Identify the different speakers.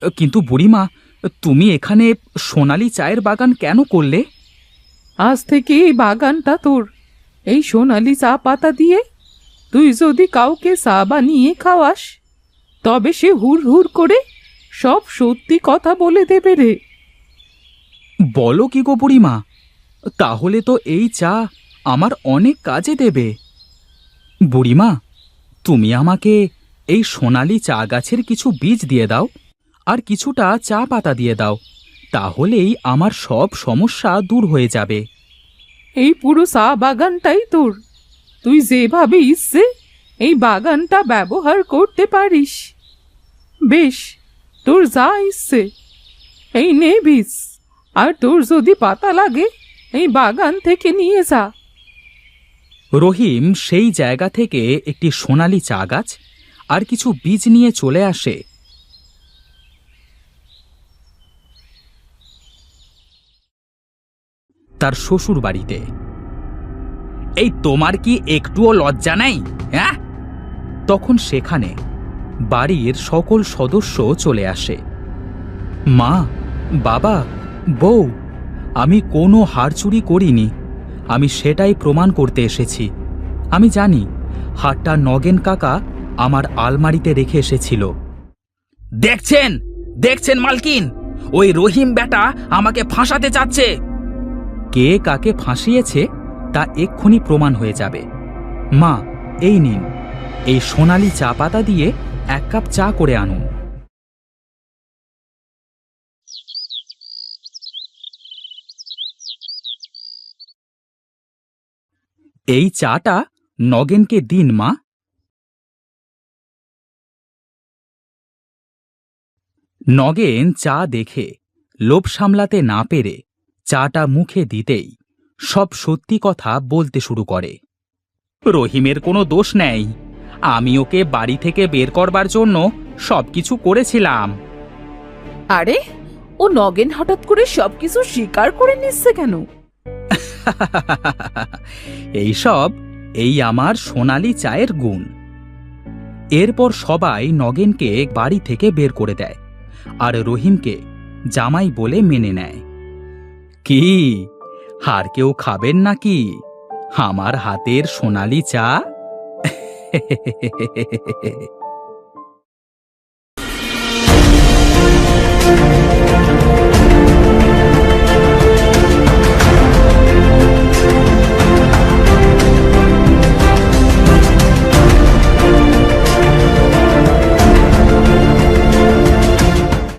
Speaker 1: কিন্তু বুড়িমা, তুমি এখানে সোনালি চায়ের বাগান কেন করলে?
Speaker 2: আজ থেকে এই বাগানটা তোর। এই সোনালি চা পাতা দিয়ে তুই যদি কাউকে চা বানিয়ে খাওয়াস, তবে সে হুড় হুড় করে সব সত্যি কথা বলে দেবে রে।
Speaker 1: বলো কি গো বুড়িমা, তাহলে তো এই চা আমার অনেক কাজে দেবে। বুড়িমা, তুমি আমাকে এই সোনালি চা গাছের কিছু বীজ দিয়ে দাও, আর কিছুটা চা পাতা দিয়ে দাও, তাহলেই আমার সব সমস্যা দূর হয়ে যাবে।
Speaker 2: এই পুরো চা বাগানটাই তোর। তুই যেভাবে ইচ্ছে এই বাগানটা ব্যবহার করতে পারিস। বেশ, তোর যা ইচ্ছে এই নে বীজ, আর তোর যদি পাতা লাগে এই বাগান থেকে নিয়ে যা।
Speaker 1: রহিম সেই জায়গা থেকে একটি সোনালি চা গাছ আর কিছু বীজ নিয়ে চলে আসে তার শ্বশুর বাড়িতে। এই তোমার কি একটুও লজ্জা নেই, হ্যাঁ? তখন সেখানে বাড়ির সকল সদস্য চলে আসে। মা, বাবা, বউ, আমি কোনো হার চুরি করিনি, আমি সেটাই প্রমাণ করতে এসেছি। আমি জানি হারটা নগেন কাকা আমার আলমারিতে রেখে এসেছিল। দেখছেন, দেখছেন মালকিন, ওই রহিম বেটা আমাকে ফাঁসাতে চাচ্ছে। কে কাকে ফাঁসিয়েছে তা এক্ষুনি প্রমাণ হয়ে যাবে। মা, এই নিন, এই সোনালি চা পাতা দিয়ে 1 কাপ চা করে আনুন। এই চাটা নগেনকে দিন, মা। নগেন চা দেখে লোভ সামলাতে না পেরে চাটা মুখে দিতেই সব সত্যি কথা বলতে শুরু করে। রহিমের কোনো দোষ নেই, আমি ওকে বাড়ি থেকে বের করবার জন্য সবকিছু করেছিলাম।
Speaker 2: আরে, ও নগেন হঠাৎ করে সবকিছু স্বীকার করে নিচ্ছে কেন?
Speaker 1: এইসব এই আমার সোনালি চায়ের গুণ। এরপর সবাই নগেনকে বাড়ি থেকে বের করে দেয় আর রহিমকে জামাই বলে মেনে নেয়। কি, আর কেউ খাবেন নাকি আমার হাতের সোনালি চা?